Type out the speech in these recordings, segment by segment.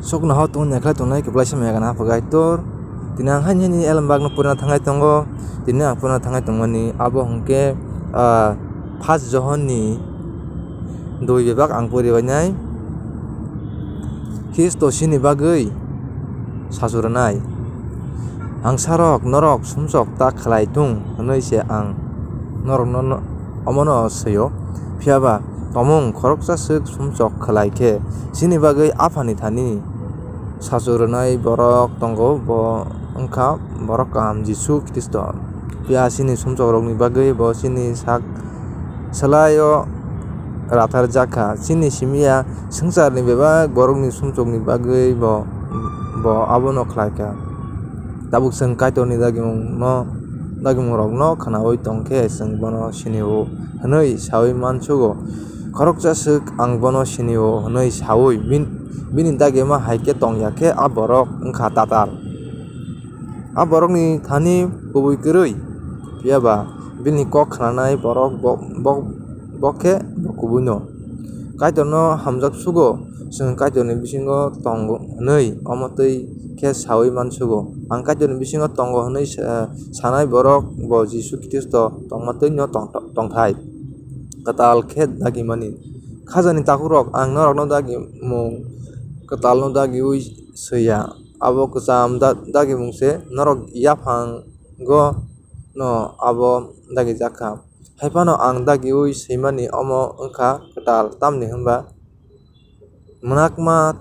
Sok na hot un ekla tunai keblai sama ya kana pagai tor tinang hanya ni elam bag na purna thangai tongo tinang purna thangai tongo ni abo hongke pas johon ni doi bebak ang puri banai Kristo sini bagui sasurunai ang sarok norok sumsok tak khalai tung hanoi se ang norok no omono seyo phiaba tomong khoroksa suk sumsok khalai ke sini bagui afani thani sasurunai borok tongo bo wngkha borok kam Jisu Kristo pia sini sumsok rok ni bagui bo sini sak salayo rathar jaka sini simia sengsar ni bebak borok ni sumsok ni bagui bo abono khlai ka tabuk seng kaitor ni dagimung rok no khanaoi tongkhe seng bono sinio hanoi sawi mansugo khoroksa suk ang bono sinio hanoi sawi bini dagima haike tongyakhe a borok wngkha tatar a borok ni thani kubui kwrui phiaba bini kok khananai borok bokhe kubui no kaitor no hamjak sugo seng kaitor ni bisingo tongo hanoi omotui khe sawi mansugo ang kaitor ni bisingo tongo hanoi sanai borok bo Jisu Kristo tongmatui no tongthai katal khe dagimani khajani takurok ang norok no dagimung katal no dagiui seiya abo kwcham dagimung se norok yaphang go no abo dagijaka haifano ang dagiui seimani omo wngkha katal tamni hwnba mwnakma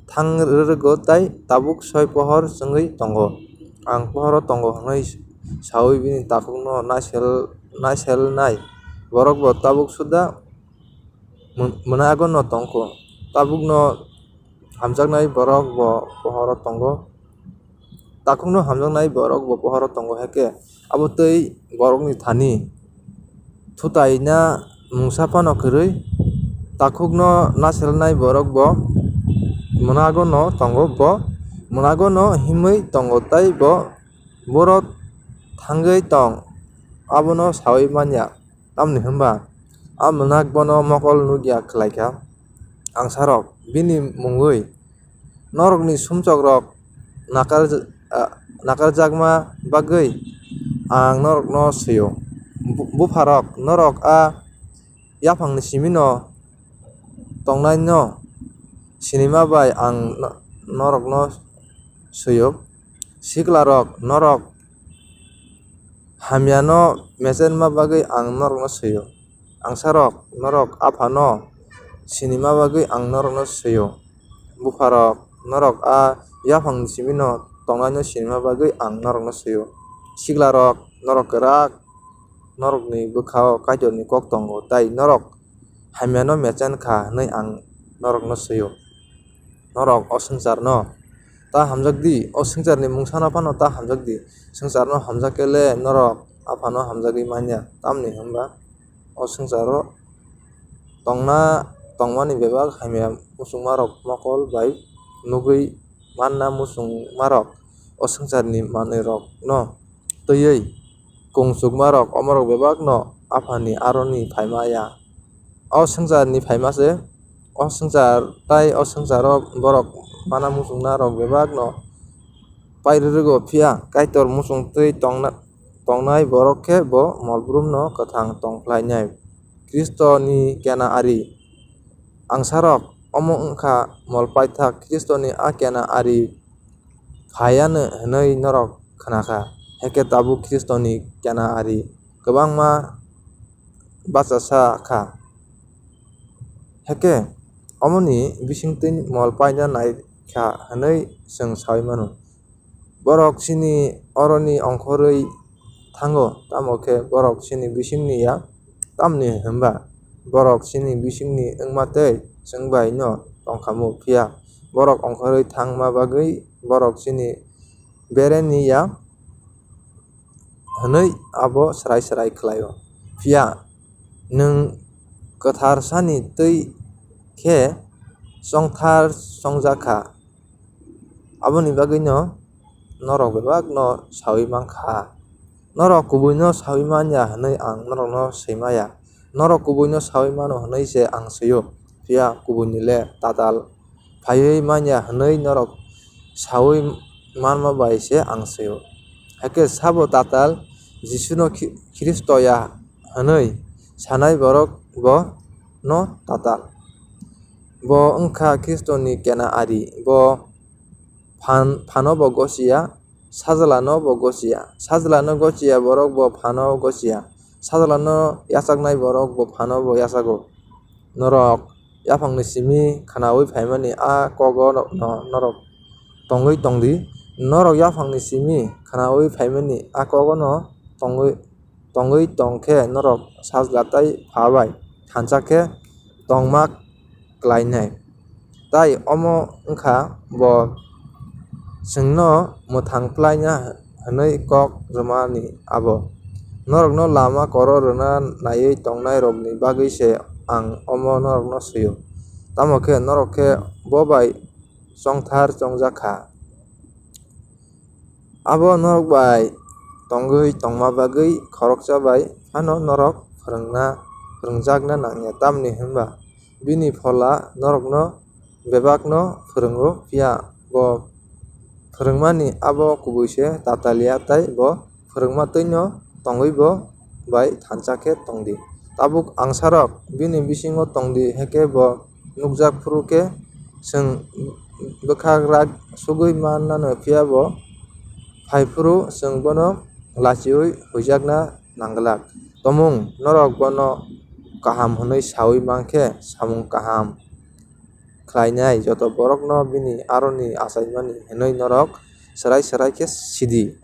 thangrwgo tei tabuk soi pohor chungui tongo ang pohoro tongo hnoi sawi bini takuk no naiselnai borok bo tabuk suda mwnago no tongko tabuk no hamjaknai borok bo pohoro tongo takuk no hamjaknai borok bo pohoro tongo heke abo tei borok ni thani thutai na mungsa phano kwrui takuk no naselnai borok bo mwnago no tongo bo mwnago no himui tongo tei boro thangui tong abono sawi manya tamni hwnba a mwnak bono mokol nugya khlaika ang sarok bini mungui norok ni sumchok rok nakarjakma bagui ang norok no sio bufarok norok a yaphangni simi no tongnai no sinima bai ang norok no sio siklarok norok hamya no mesenma bagui ang norok no sio ang sarok norok apha no sinima bagui ang norok no sio bufarok norok a yaphangni simi no tongnai no sinima bagui ang norok no sio siklarok norok kwrak norok ni bwkhao kaitor ni kok tongo tei norok hamya no mechenkha hinui ang norok no sio norok o swngchar no ta hamjakdi o swngchar ni mungsa no phano ta hamjakdi swngchar no hamjakele norok apha no hamjagui manya tamni hwnba o swngcharo tongmani bebak hamya muchungma rok mokol bai nugui manna muchungma rok o swngchar ni manui rok no twiwi kungsukma rok omorok bebak no aphani aroni phaima ya o swngchar ni phaima se o swngchar tei o swngcharo borok mana muchungna rok bebak no pairwrwgo phia kaitor muchungtui tongnai borok khe bo molbrum no kwthang tongkhlainai Kristo ni kena ari ang sarok omo wngkha molpaithak Kristo ni a kena ari phaiyano hinui norok khnakha heke tabuk Kristo ni kena ari kwbangma bachasa kha heke omoni bisingtwi molpaina naikha hinui chwng sawi mano borok chini oroni ongkhorui thango tamo khe borok chini bisingni ya tamni hwnba borok chini bisingni wngmatui chwngbai no tongkhamu phiya borok ongkhorui thangma bagui borok chini bereni ya hinui abo swrai khlaio phiya nwng kwthar sani twi khe chongthar chongjakha aboni bagui no norok bebak no sawi mankha norok kubui no sawi manya hinui ang norok no seimaya norok kubui no sawi mano hinui se ang sio phiya kubui ni le tatal phaiui manya hinui norok saui manma bai se ang sayo. Haike sabo tatal Jisu no Kristoya hinui sanai borok bo no tatal. Bo wngkha Kristo ni kena ari bo phano bo gosiya sajala no bo gosiya. Sajala no gosiya borok bo phano gosiya. Sajala no yachaknai borok bo phano bo yachago. Norok yaphang ni simi khanaui phaimani kogo no norok tongui tongdi. Norok yaphang ni simi khanaui phaimani kogo no tongui tongkhe norok sajlatai phabai thanchakhe tongma klainai. Tai omo wngkha bo chwngno mwthang plaina hinui kok rwmani abo. Norok no lama koro rwna naiui tongnai rok ni bagui se ang omo norok no sio. Tamo khe norok khe bo bai chongthar chongjakkha. Abo norok bai tongui tongma bagui khoroksa bai phano norok phwrwngjakna nangya. Tamoni hwnba bini phola norok no bebak no phwrwngo phiya bo phwrwngmani abo kubuise tatalia tei bo phwrwngmatwui no tongui bo bai thanchakhe tongdi. Tabuk angsarok bini bisingo tongdi hekhe bo nukjakfru khe chwng bwkhak sugui mannano phiya bo phaifru chwng bono lachiui huijakna nangglak. Tomung norok bono kaham hinui saui mankhe samung kaham khlainai joto borok no bini aroni achaimani hinui norok swrai swrai khe sidi.